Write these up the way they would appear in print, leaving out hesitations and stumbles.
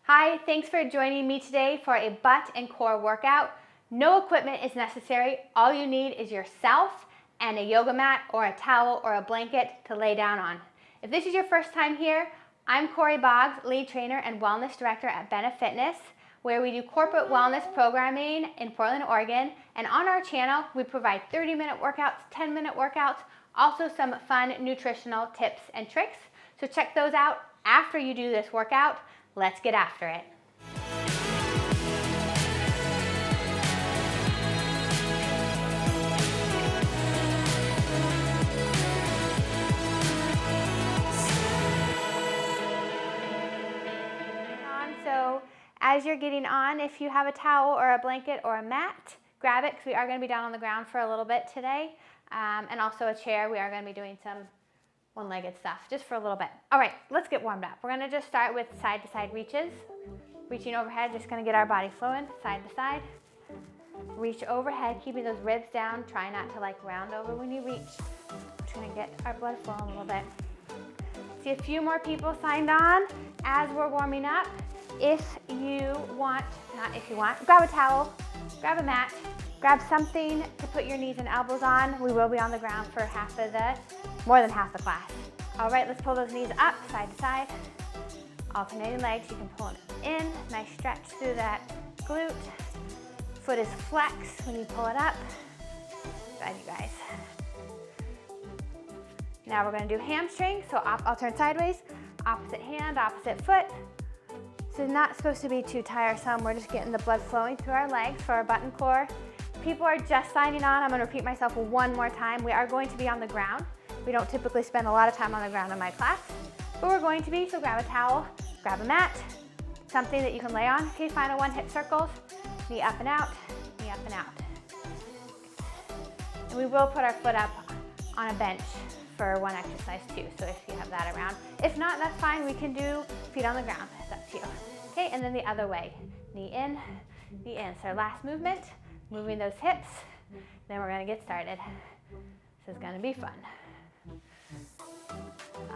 Hi, thanks for joining me today for a butt and core workout. No equipment is necessary. All you need is yourself and a yoga mat or a towel or a blanket to lay down on. If this is your first time here, I'm Kori, lead trainer and wellness director at BeneFitness, where we do corporate wellness programming in Portland, Oregon. And on our channel, we provide 30-minute workouts, 10-minute workouts, also some fun nutritional tips and tricks. So check those out after you do this workout. Let's get after it. So as you're getting on, if you have a towel or a blanket or a mat, grab it because we are going to be down on the ground for a little bit today. And also a chair. We are going to be doing some one-legged stuff just for a little bit. All right, let's get warmed up. We're going to just start with side-to-side reaches. Reaching overhead, just going to get our body flowing side to side. Reach overhead, keeping those ribs down. Try not to round over when you reach. Just going to get our blood flowing a little bit. See a few more people signed on as we're warming up. If you want, grab a towel, grab a mat, grab something to put your knees and elbows on. We will be on the ground for more than half the class. All right, let's pull those knees up, side to side. Alternating legs, you can pull them in. Nice stretch through that glute. Foot is flexed when you pull it up. Good, you guys. Now we're gonna do hamstring. So I'll turn sideways, opposite hand, opposite foot. So it's not supposed to be too tiresome. We're just getting the blood flowing through our legs for our butt and core. People are just signing on. I'm gonna repeat myself one more time. We are going to be on the ground. We don't typically spend a lot of time on the ground in my class, but we're going to be, so grab a towel, grab a mat, something that you can lay on. Okay, final one, hip circles, knee up and out, knee up and out. And we will put our foot up on a bench for one exercise too, so if you have that around. If not, that's fine, we can do feet on the ground, it's up to you. Okay, and then the other way, knee in, knee in. So our last movement, moving those hips, then we're gonna get started. This is gonna be fun.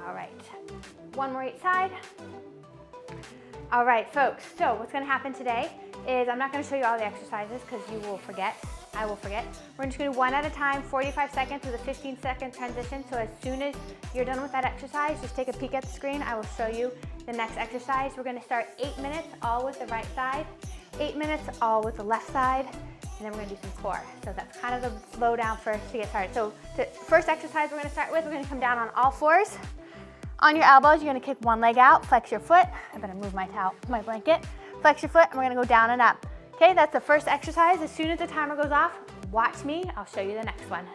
All right, one more each side. All right, folks, so what's gonna happen today is I'm not gonna show you all the exercises because you will forget, I will forget. We're just gonna do one at a time, 45 seconds with a 15-second transition. So as soon as you're done with that exercise, just take a peek at the screen. I will show you the next exercise. We're gonna start 8 minutes, all with the right side, 8 minutes, all with the left side, and then we're gonna do some core. So that's kind of the lowdown first to get started. So the first exercise we're gonna start with, we're gonna come down on all fours. On your elbows, you're gonna kick one leg out, flex your foot. I better move my blanket. Flex your foot, and we're gonna go down and up. Okay, that's the first exercise. As soon as the timer goes off, watch me, I'll show you the next one.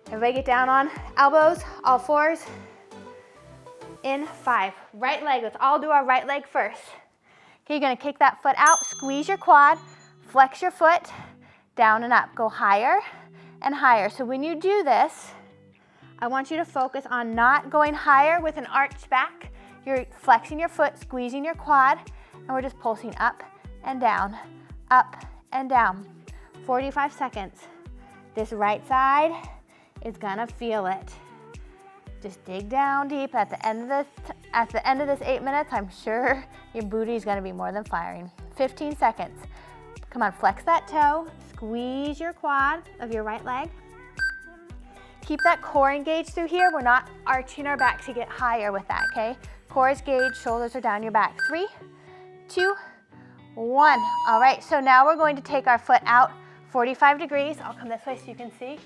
Everybody get down on elbows, all fours. In 5, right leg, let's all do our right leg first. Okay, you're gonna kick that foot out, squeeze your quad, flex your foot, down and up. Go higher and higher. So when you do this, I want you to focus on not going higher with an arched back. You're flexing your foot, squeezing your quad, and we're just pulsing up and down, up and down. 45 seconds. This right side is gonna feel it. Just dig down deep. At the end of this 8 minutes, I'm sure your booty is gonna be more than firing. 15 seconds. Come on, flex that toe, squeeze your quad of your right leg. Keep that core engaged through here. We're not arching our back to get higher with that, okay? Core is engaged, shoulders are down your back. 3, 2, 1. All right, so now we're going to take our foot out 45 degrees. I'll come this way so you can see.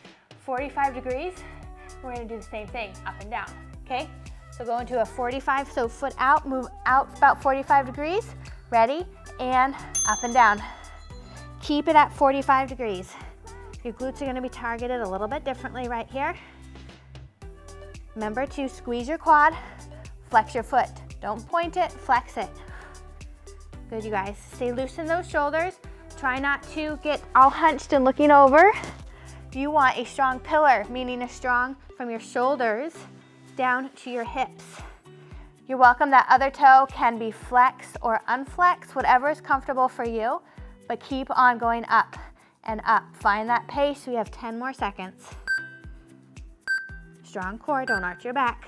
45 degrees. We're gonna do the same thing, up and down, okay? So go into a 45, so foot out, move out about 45 degrees. Ready, and up and down. Keep it at 45 degrees. Your glutes are gonna be targeted a little bit differently right here. Remember to squeeze your quad, flex your foot. Don't point it, flex it. Good, you guys. Stay loose in those shoulders. Try not to get all hunched and looking over. You want a strong pillar, meaning a strong from your shoulders down to your hips. You're welcome. That other toe can be flexed or unflexed, whatever is comfortable for you, but keep on going up and up. Find that pace. We have 10 more seconds. Strong core, don't arch your back.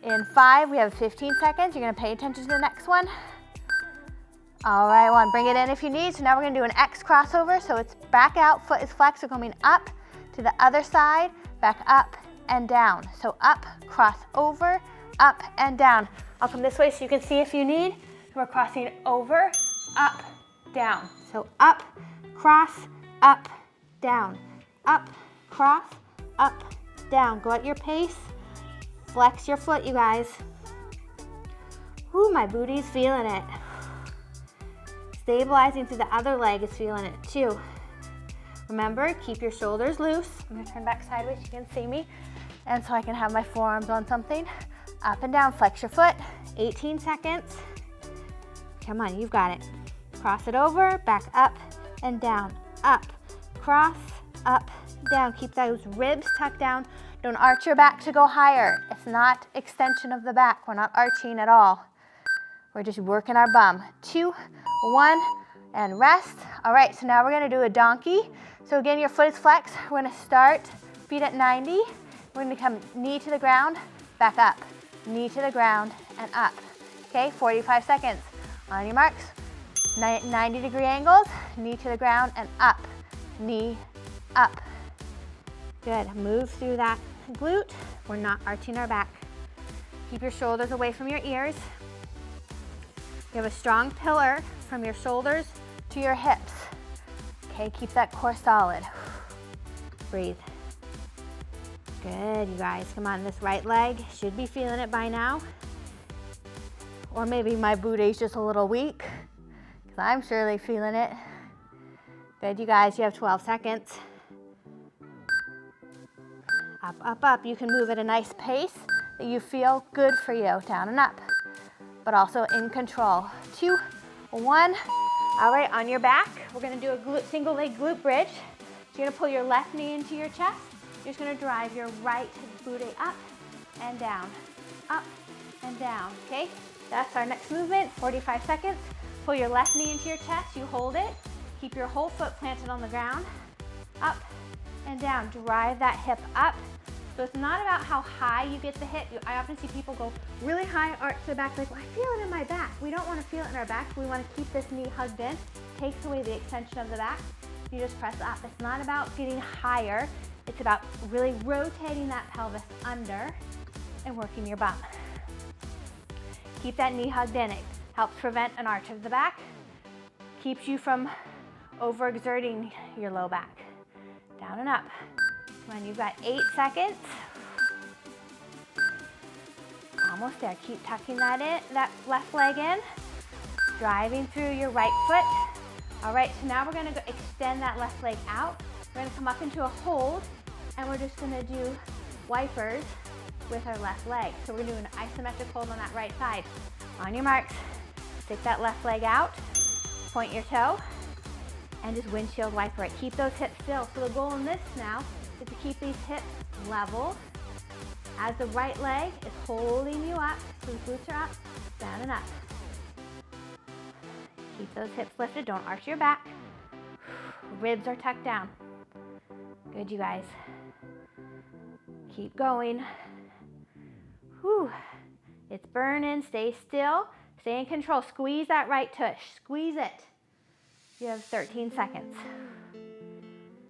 In 5, we have 15 seconds. You're gonna pay attention to the next one. All right, one, bring it in if you need. So now we're gonna do an X crossover. So it's back out, foot is flexed, so coming up to the other side, back up and down. So up, cross over, up and down. I'll come this way so you can see if you need. So we're crossing over, up, down. So up, cross, up, down. Up, cross, up, down. Go at your pace. Flex your foot, you guys. Ooh, my booty's feeling it. Stabilizing through the other leg is feeling it too. Remember, keep your shoulders loose. I'm gonna turn back sideways so you can see me. And so I can have my forearms on something. Up and down, flex your foot. 18 seconds. Come on, you've got it. Cross it over, back up and down. Up, cross, up, down. Keep those ribs tucked down. Don't arch your back to go higher. It's not extension of the back. We're not arching at all. We're just working our bum. 2, 1, and rest. All right, so now we're gonna do a donkey. So again, your foot is flexed. We're gonna start feet at 90. We're gonna come knee to the ground, back up. Knee to the ground and up. Okay, 45 seconds. On your marks, 90-degree angles, knee to the ground and up. Knee, up. Good, move through that glute. We're not arching our back. Keep your shoulders away from your ears. You have a strong pillar from your shoulders to your hips. Okay, keep that core solid. Breathe. Good, you guys, come on, this right leg, should be feeling it by now. Or maybe my booty's just a little weak, because I'm surely feeling it. Good, you guys, you have 12 seconds. Up, up, up. You can move at a nice pace that you feel good for you, down and up, but also in control. 2, 1. All right, on your back, we're gonna do a single leg glute bridge. You're gonna pull your left knee into your chest. You're just gonna drive your right booty up and down, okay? That's our next movement, 45 seconds. Pull your left knee into your chest, you hold it. Keep your whole foot planted on the ground, up and down. Drive that hip up. So it's not about how high you get the hip. I often see people go really high, arch to the back, like, well, I feel it in my back. We don't wanna feel it in our back. We wanna keep this knee hugged in. Takes away the extension of the back. You just press up. It's not about getting higher. It's about really rotating that pelvis under and working your bum. Keep that knee hugged in. It helps prevent an arch of the back. Keeps you from overexerting your low back. Down and up. Come on, you've got 8 seconds. Almost there. Keep tucking that in, that left leg in. Driving through your right foot. All right, so now we're gonna go extend that left leg out. We're gonna come up into a hold, and we're just gonna do wipers with our left leg. So we're gonna do an isometric hold on that right side. On your marks, stick that left leg out, point your toe, and just windshield wiper it. Keep those hips still. So the goal in this now is to keep these hips level as the right leg is holding you up, so the glutes are up, down and up. Keep those hips lifted, don't arch your back. Ribs are tucked down. Good, you guys. Keep going. Whew. It's burning, stay still, stay in control. Squeeze that right tush, squeeze it. You have 13 seconds.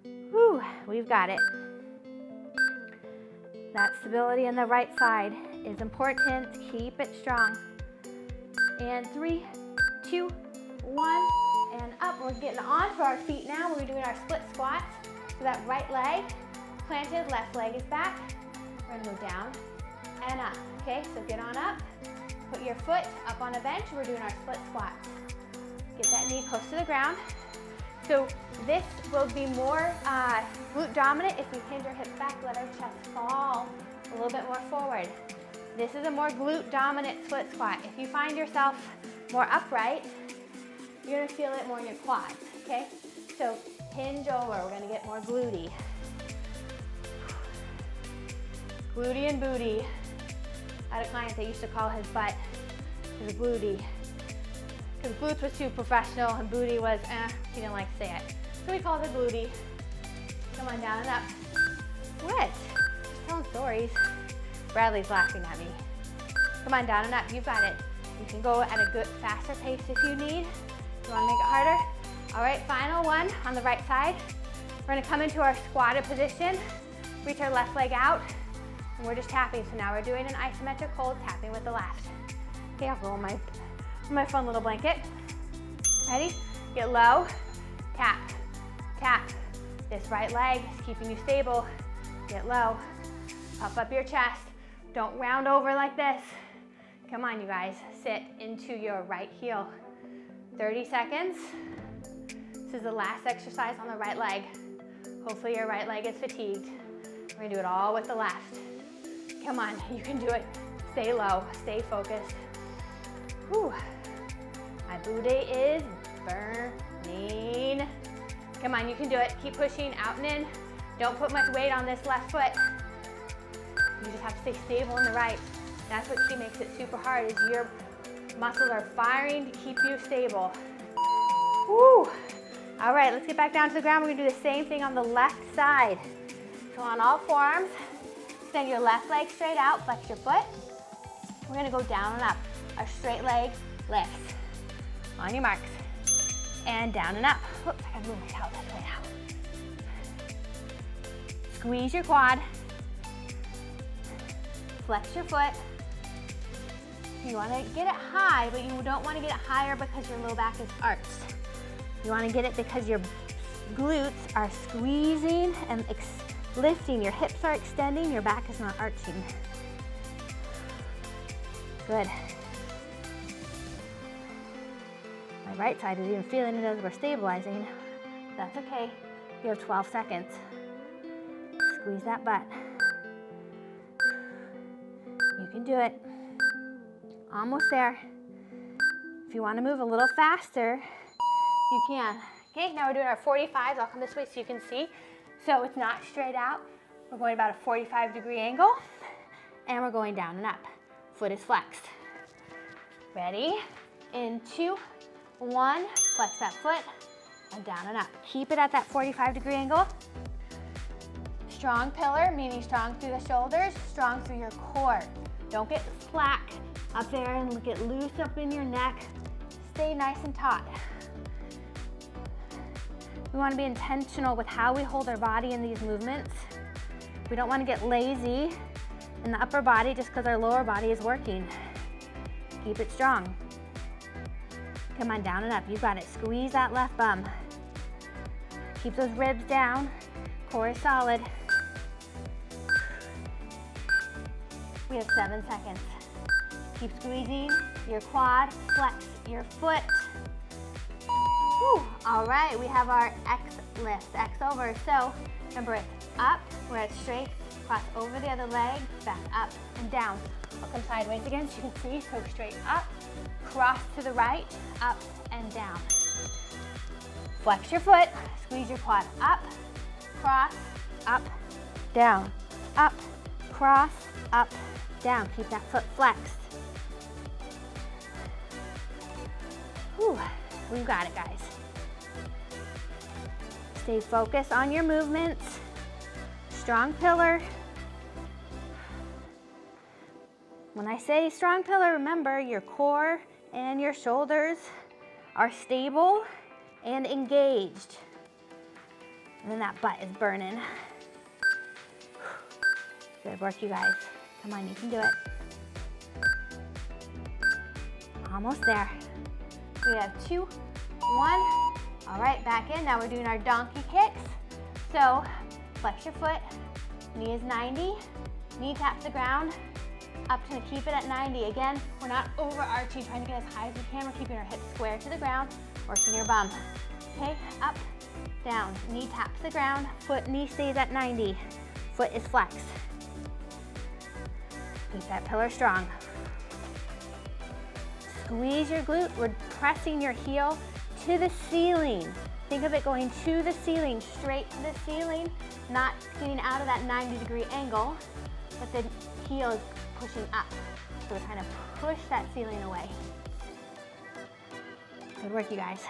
Whew, we've got it. That stability in the right side is important. Keep it strong. And 3, 2, 1, and up. We're getting onto our feet now. We're doing our split squats. So that right leg planted, left leg is back. We're gonna go down and up. Okay, so get on up. Put your foot up on a bench. We're doing our split squats. Get that knee close to the ground. So this will be more glute dominant if we hinge our hips back, let our chest fall a little bit more forward. This is a more glute dominant split squat. If you find yourself more upright, you're gonna feel it more in your quads, okay? So hinge over, we're gonna get more glutey. Glutey and booty. I had a client that used to call his butt his glutey. Because glutes was too professional and booty was, he didn't like to say it. So we called it glutey. Come on, down and up. What? Telling stories. Bradley's laughing at me. Come on, down and up, you've got it. You can go at a good, faster pace if you need. You wanna make it harder? All right, final one on the right side. We're gonna come into our squatted position, reach our left leg out, and we're just tapping. So now we're doing an isometric hold, tapping with the left. Okay, I'll roll my fun little blanket. Ready? Get low, tap, tap. This right leg is keeping you stable. Get low, puff up your chest. Don't round over like this. Come on, you guys, sit into your right heel. 30 seconds. This is the last exercise on the right leg. Hopefully your right leg is fatigued. We're gonna do it all with the left. Come on, you can do it. Stay low, stay focused. Whew. My booty is burning. Come on, you can do it. Keep pushing out and in. Don't put much weight on this left foot. You just have to stay stable in the right. That's what makes it super hard, is your muscles are firing to keep you stable. Woo. All right, let's get back down to the ground. We're gonna do the same thing on the left side. So on all forearms, extend your left leg straight out, flex your foot. We're gonna go down and up. Our straight leg lifts. On your marks. And down and up. Oops, I gotta move my towel that way now. Squeeze your quad. Flex your foot. You wanna get it high, but you don't wanna get it higher because your low back is arched. You wanna get it because your glutes are squeezing and lifting. Your hips are extending, your back is not arching. Good. My right side is even feeling it as we're stabilizing. That's okay. You have 12 seconds. Squeeze that butt. You can do it. Almost there. If you want to move a little faster, you can. Okay, now we're doing our 45s. I'll come this way so you can see. So it's not straight out. We're going about a 45-degree angle, and we're going down and up. Foot is flexed. Ready? In 2, 1, flex that foot, and down and up. Keep it at that 45-degree angle. Strong pillar, meaning strong through the shoulders, strong through your core. Don't get slack up there and get loose up in your neck. Stay nice and taut. We want to be intentional with how we hold our body in these movements. We don't want to get lazy in the upper body just because our lower body is working. Keep it strong. Come on, down and up. You got it. Squeeze that left bum. Keep those ribs down. Core is solid. We have 7 seconds. Keep squeezing your quad, flex your foot. Whew. All right, we have our X lift, X over. So remember, it's up, we're at straight, cross over the other leg, back up and down. I'll come sideways again so you can see. So straight up, cross to the right, up and down. Flex your foot, squeeze your quad up, cross, up, down, up, cross, up, down. Keep that foot flexed. Whew. We've got it, guys. Stay focused on your movements. Strong pillar. When I say strong pillar, remember your core and your shoulders are stable and engaged. And then that butt is burning. Good work, you guys. Come on, you can do it. Almost there. We have 2, 1. All right, back in. Now we're doing our donkey kicks. So flex your foot, knee is 90, knee taps the ground, up to keep it at 90. Again, we're not overarching, trying to get as high as we can. We're keeping our hips square to the ground, working your bum. Okay, up, down, knee taps the ground, foot, knee stays at 90, foot is flexed. Keep that pillar strong. Squeeze your glute. We're pressing your heel to the ceiling. Think of it going to the ceiling, straight to the ceiling, not getting out of that 90-degree angle, but the heel is pushing up. So we're trying to push that ceiling away. Good work, you guys.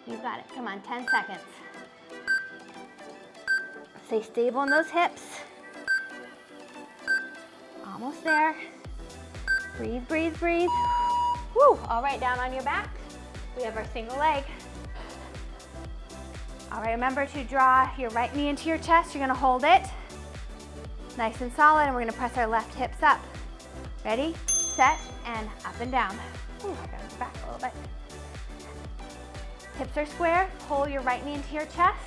You've got it. Come on, 10 seconds. Stay stable in those hips. almost there. Breathe, breathe, breathe. Woo, all right, down on your back. We have our single leg. All right, remember to draw your right knee into your chest. You're gonna hold it nice and solid, and we're gonna press our left hips up. Ready, set, and up and down. Ooh, I gotta go back a little bit. Hips are square, pull your right knee into your chest,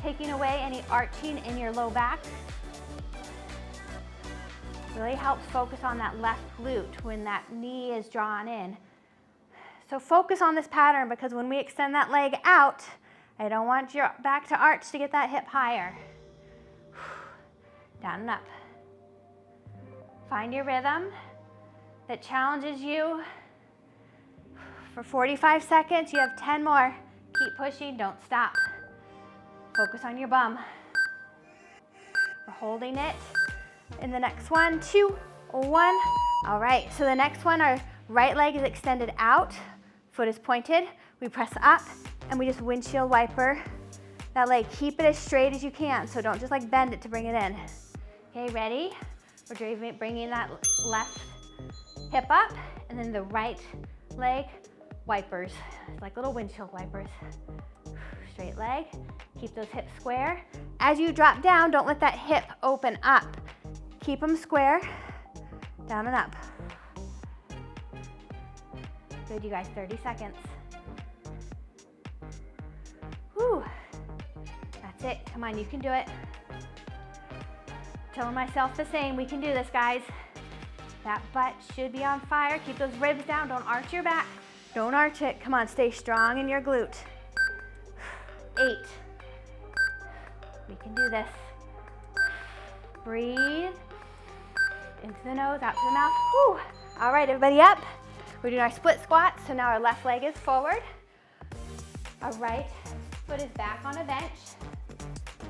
taking away any arching in your low back. Really helps focus on that left glute when that knee is drawn in. So focus on this pattern, because when we extend that leg out, I don't want your back to arch to get that hip higher. Down and up. Find your rhythm that challenges you. For 45 seconds, you have 10 more. Keep pushing, don't stop. Focus on your bum. We're holding it in the next one, 2, 1. All right, so the next one, our right leg is extended out, foot is pointed. We press up and we just windshield wiper that leg. Keep it as straight as you can, so don't just like bend it to bring it in. Okay, ready? We're bringing that left hip up, and then the right leg wipers, like little windshield wipers. Straight leg, keep those hips square. As you drop down, don't let that hip open up. Keep them square, down and up. Good, you guys, 30 seconds. Whew, that's it, come on, you can do it. Telling myself the same, we can do this, guys. That butt should be on fire. Keep those ribs down, don't arch your back. Don't arch it, come on, stay strong in your glute. 8. We can do this. Breathe. Into the nose, out to the mouth. Whew. All right, everybody up. We're doing our split squat, so now our left leg is forward. Our right foot is back on a bench.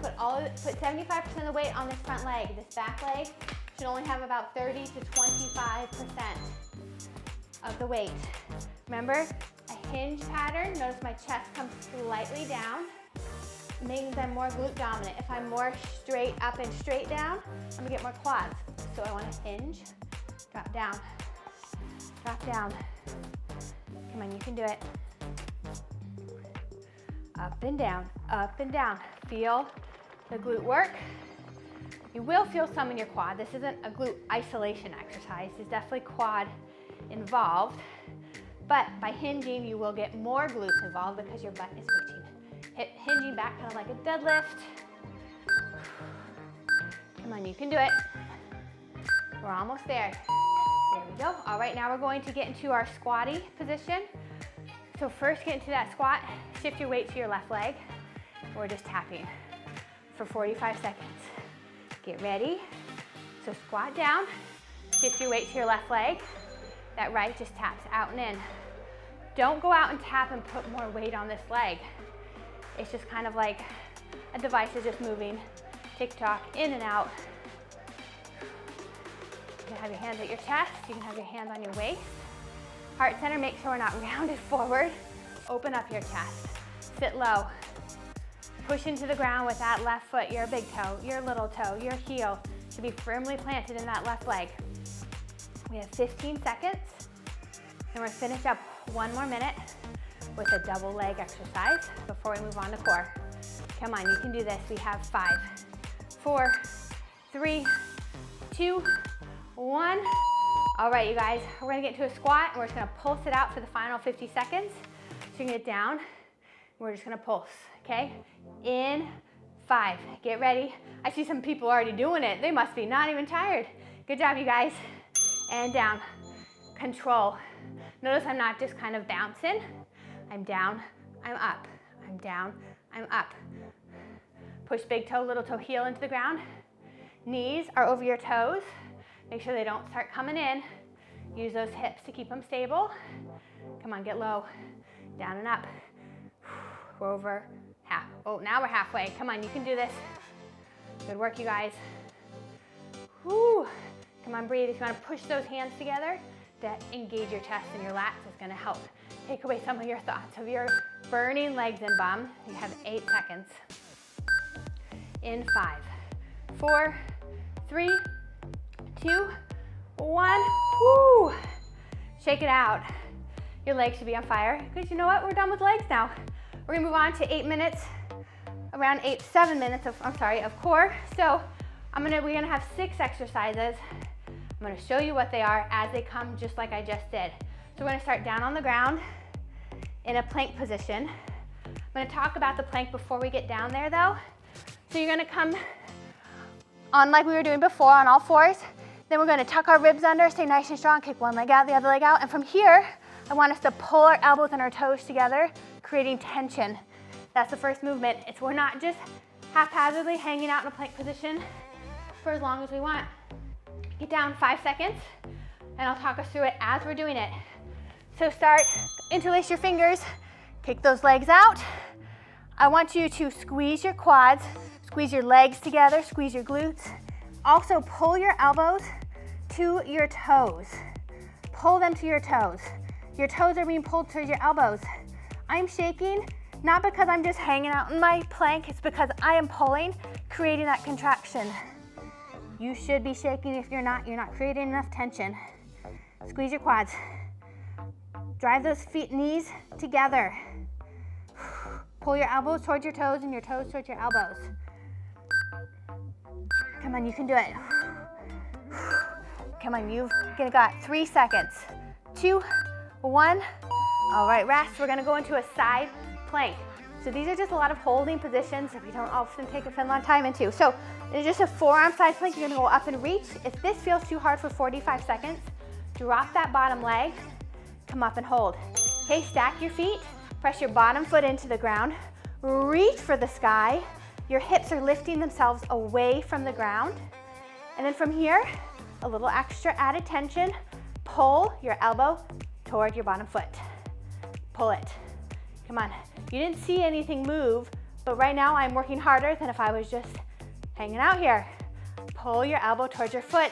Put 75% of the weight on this front leg. This back leg should only have about 30 to 25% of the weight. Remember, a hinge pattern. Notice my chest comes slightly down, means I'm more glute dominant. If I'm more straight up and straight down, I'm gonna get more quads. So I want to hinge, drop down, drop down. Come on, you can do it. Up and down, up and down. Feel the glute work. You will feel some in your quad. This isn't a glute isolation exercise. There's definitely quad involved, but by hinging, you will get more glutes involved because your butt is reaching. Hinging back kind of like a deadlift. Come on, you can do it. We're almost there. There we go. All right, now we're going to get into our squatty position. So first get into that squat, shift your weight to your left leg. We're just tapping for 45 seconds. Get ready. So squat down, shift your weight to your left leg. That right just taps out and in. Don't go out and tap and put more weight on this leg. It's just kind of like a device is just moving, tick-tock, in and out. You can have your hands at your chest, you can have your hands on your waist. Heart center, make sure we're not rounded forward. Open up your chest, sit low. Push into the ground with that left foot, your big toe, your little toe, your heel should be firmly planted in that left leg. We have 15 seconds, and we're finish up 1 more minute with a double leg exercise before we move on to core. Come on, you can do this. We have 5, 4, 3, 2, 1. All right, you guys, we're gonna get into a squat, and we're just gonna pulse it out for the final 50 seconds. So you can get down, and we're just gonna pulse, okay? In 5, get ready. I see some people already doing it. They must be not even tired. Good job, you guys. And down, control. Notice I'm not just kind of bouncing. I'm down, I'm up. I'm down, I'm up. Push big toe, little toe, heel into the ground. Knees are over your toes. Make sure they don't start coming in. Use those hips to keep them stable. Come on, get low. Down and up. We're over half. Oh, now we're halfway. Come on, you can do this. Good work, you guys. Whew. Come on, breathe. If you want to push those hands together to engage your chest and your lats, it's going to help take away some of your thoughts of your burning legs and bum. You have 8 seconds. In 5, 4, 3, 2, 1. Woo! Shake it out. Your legs should be on fire because you know what? We're done with legs now. We're gonna move on to 8 minutes, around 7 minutes of core. So we're gonna have 6 exercises. I'm gonna show you what they are as they come, just like I just did. So we're gonna start down on the ground in a plank position. I'm gonna talk about the plank before we get down there though. So you're gonna come on like we were doing before on all fours. Then we're gonna tuck our ribs under, stay nice and strong, kick one leg out, the other leg out. And from here, I want us to pull our elbows and our toes together, creating tension. That's the first movement. We're not just haphazardly hanging out in a plank position for as long as we want. Get down 5 seconds, and I'll talk us through it as we're doing it. So start, interlace your fingers, kick those legs out. I want you to squeeze your quads, squeeze your legs together, squeeze your glutes. Also pull your elbows to your toes. Pull them to your toes. Your toes are being pulled towards your elbows. I'm shaking, not because I'm just hanging out in my plank, it's because I am pulling, creating that contraction. You should be shaking. If you're not creating enough tension. Squeeze your quads. Drive those knees together. Pull your elbows towards your toes and your toes towards your elbows. Come on, you can do it. Come on, you've got 3 seconds. 2, 1. All right, rest. We're gonna go into a side plank. So these are just a lot of holding positions that we don't often take a long time into. So it's just a forearm side plank. You're gonna go up and reach. If this feels too hard for 45 seconds, drop that bottom leg, come up and hold. Okay, stack your feet, press your bottom foot into the ground, reach for the sky. Your hips are lifting themselves away from the ground. And then from here, a little extra added tension, pull your elbow toward your bottom foot. Pull it. Come on. You didn't see anything move, but right now I'm working harder than if I was just hanging out here. Pull your elbow towards your foot.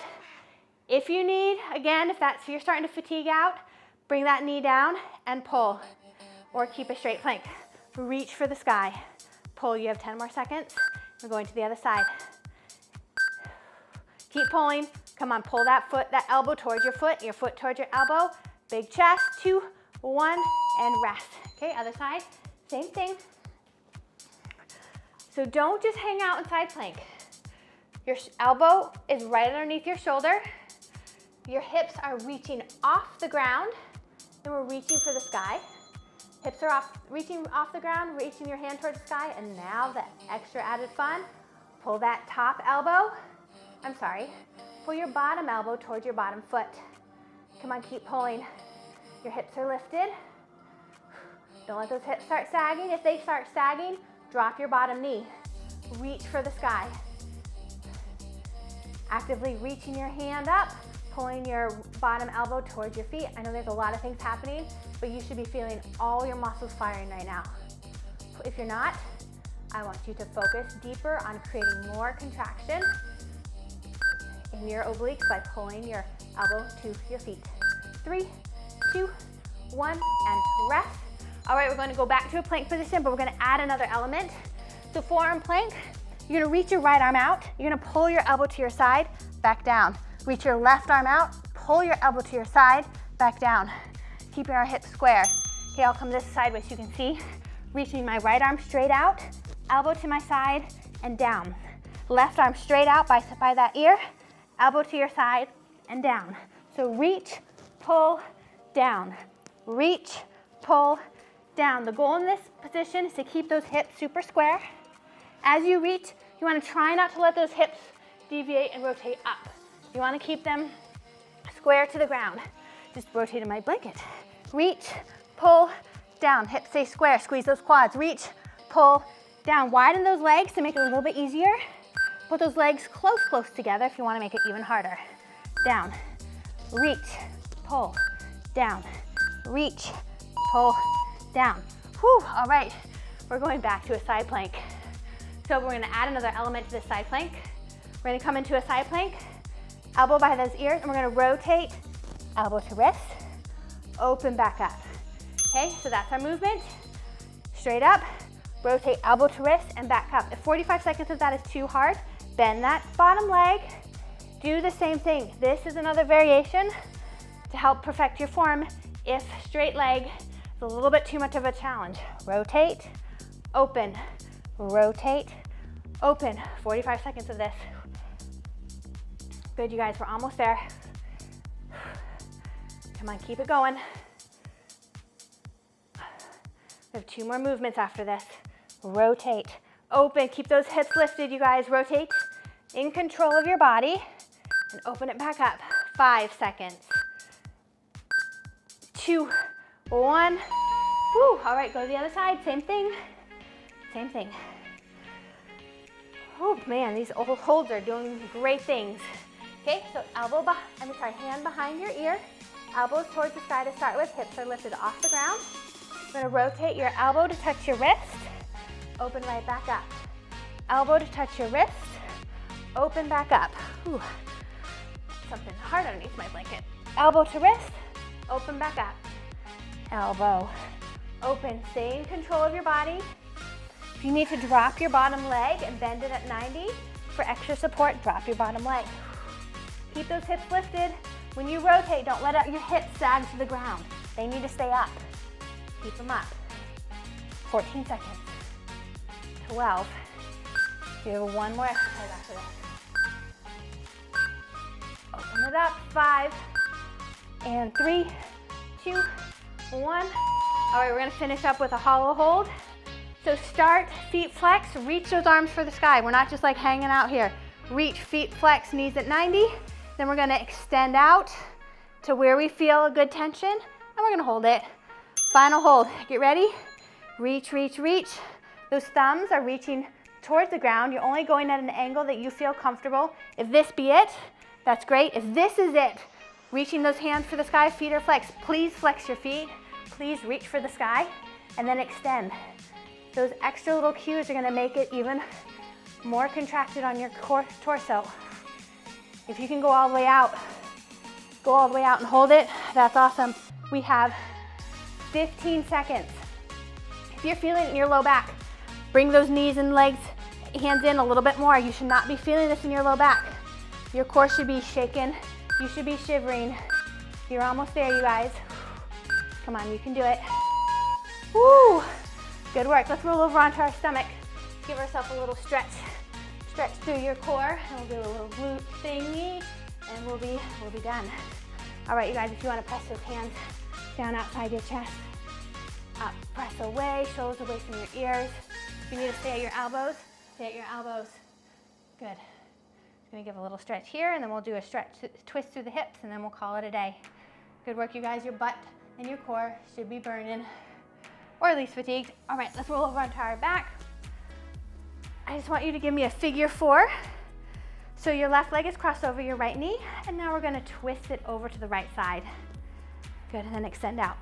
If you need, again, if you're starting to fatigue out, bring that knee down and pull, or keep a straight plank. Reach for the sky. Pull, you have 10 more seconds. We're going to the other side. Keep pulling. Come on, pull that elbow towards your foot towards your elbow. Big chest, 2, 1, and rest. Okay, other side, same thing. So don't just hang out in side plank. Your elbow is right underneath your shoulder. Your hips are reaching off the ground, and we're reaching for the sky. Hips are reaching off the ground, reaching your hand towards the sky, and now the extra added fun, pull that pull your bottom elbow towards your bottom foot. Come on, keep pulling. Your hips are lifted. Don't let those hips start sagging. If they start sagging, drop your bottom knee. Reach for the sky. Actively reaching your hand up, pulling your bottom elbow towards your feet. I know there's a lot of things happening, but you should be feeling all your muscles firing right now. If you're not, I want you to focus deeper on creating more contraction in your obliques by pulling your elbow to your feet. 3, 2, 1, and rest. All right, we're going to go back to a plank position, but we're going to add another element. So forearm plank, you're going to reach your right arm out. You're going to pull your elbow to your side, back down. Reach your left arm out, pull your elbow to your side, back down. Keeping our hips square. Okay, I'll come this sideways so you can see. Reaching my right arm straight out, elbow to my side, and down. Left arm straight out by that ear, elbow to your side, and down. So reach, pull, down. Reach, pull, down. The goal in this position is to keep those hips super square. As you reach, you want to try not to let those hips deviate and rotate up. You want to keep them square to the ground. Just rotated my blanket. Reach, pull, down. Hips stay square. Squeeze those quads. Reach, pull, down. Widen those legs to make it a little bit easier. Put those legs close together if you want to make it even harder. Down. Reach, pull, down. Reach, pull, down. Whew, all right. We're going back to a side plank. So we're going to add another element to this side plank. We're going to come into a side plank, elbow by those ears, and we're going to rotate elbow to wrist, open back up. Okay, so that's our movement. Straight up, rotate elbow to wrist and back up. If 45 seconds of that is too hard, bend that bottom leg Do the same thing. This is another variation to help perfect your form if straight leg is a little bit too much of a challenge. Rotate, open, rotate, open. 45 seconds of this. Good, you guys, we're almost there. Come on, keep it going. We have 2 more movements after this. Rotate, open, keep those hips lifted, you guys. Rotate in control of your body and open it back up. 5 seconds. 2, 1. Woo, all right, go to the other side, same thing. Same thing. Oh man, these old holds are doing great things. Okay, so hand behind your ear, elbows towards the sky to start with, hips are lifted off the ground. You're gonna rotate your elbow to touch your wrist, open right back up. Elbow to touch your wrist, open back up. Whew. Something hard underneath my blanket. Elbow to wrist, open back up. Elbow, open, stay in control of your body. If you need to drop your bottom leg and bend it at 90 for extra support, drop your bottom leg. Keep those hips lifted. When you rotate, don't let your hips sag to the ground. They need to stay up. Keep them up. 14 seconds. 12. You have 1 more exercise after that. Open it up. 5, and 3, 2, 1. All right, we're gonna finish up with a hollow hold. So start, feet flex, reach those arms for the sky. We're not just like hanging out here. Reach, feet flex, knees at 90. Then we're gonna extend out to where we feel a good tension, and we're gonna hold it. Final hold, get ready. Reach, reach, reach. Those thumbs are reaching towards the ground. You're only going at an angle that you feel comfortable. If this be it, that's great. If this is it, reaching those hands for the sky, feet are flexed. Please flex your feet. Please reach for the sky, and then extend. Those extra little cues are gonna make it even more contracted on your core, torso. If you can go all the way out and hold it, that's awesome. We have 15 seconds. If you're feeling it in your low back, bring those knees and legs, hands in a little bit more. You should not be feeling this in your low back. Your core should be shaken. You should be shivering. You're almost there, you guys. Come on, you can do it. Woo! Good work. Let's roll over onto our stomach. Give ourselves a little stretch. Stretch through your core. And we'll do a little glute thingy, and we'll be done. All right, you guys, if you want to press those hands down outside your chest, up, press away, shoulders away from your ears. If you need to stay at your elbows, stay at your elbows. Good. Just gonna give a little stretch here, and then we'll do a stretch, twist through the hips, and then we'll call it a day. Good work, you guys. Your butt and your core should be burning, or at least fatigued. All right, let's roll over onto our back. I just want you to give me a figure 4. So your left leg is crossed over your right knee, and now we're gonna twist it over to the right side. Good, and then extend out.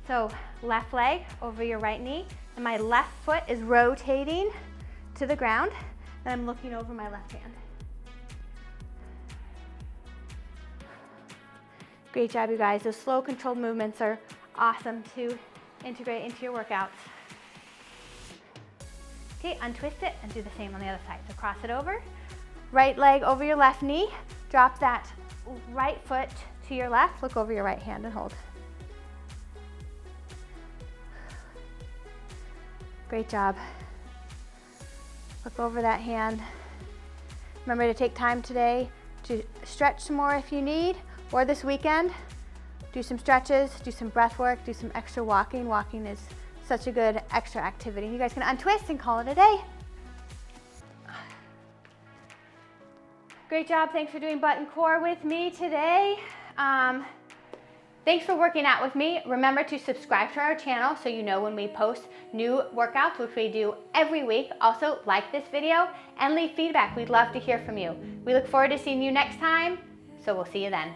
So left leg over your right knee, and my left foot is rotating to the ground, and I'm looking over my left hand. Great job, you guys. Those slow, controlled movements are awesome to integrate into your workouts. Okay, untwist it and do the same on the other side. So cross it over, right leg over your left knee, drop that right foot to your left, look over your right hand and hold. Great job. Look over that hand. Remember to take time today to stretch some more if you need, or this weekend, do some stretches, do some breath work, do some extra walking. Walking is such a good extra activity. You guys can untwist and call it a day. Great job. Thanks for doing butt and core with me today. Thanks for working out with me. Remember to subscribe to our channel so you know when we post new workouts, which we do every week. Also, like this video and leave feedback. We'd love to hear from you. We look forward to seeing you next time, so we'll see you then.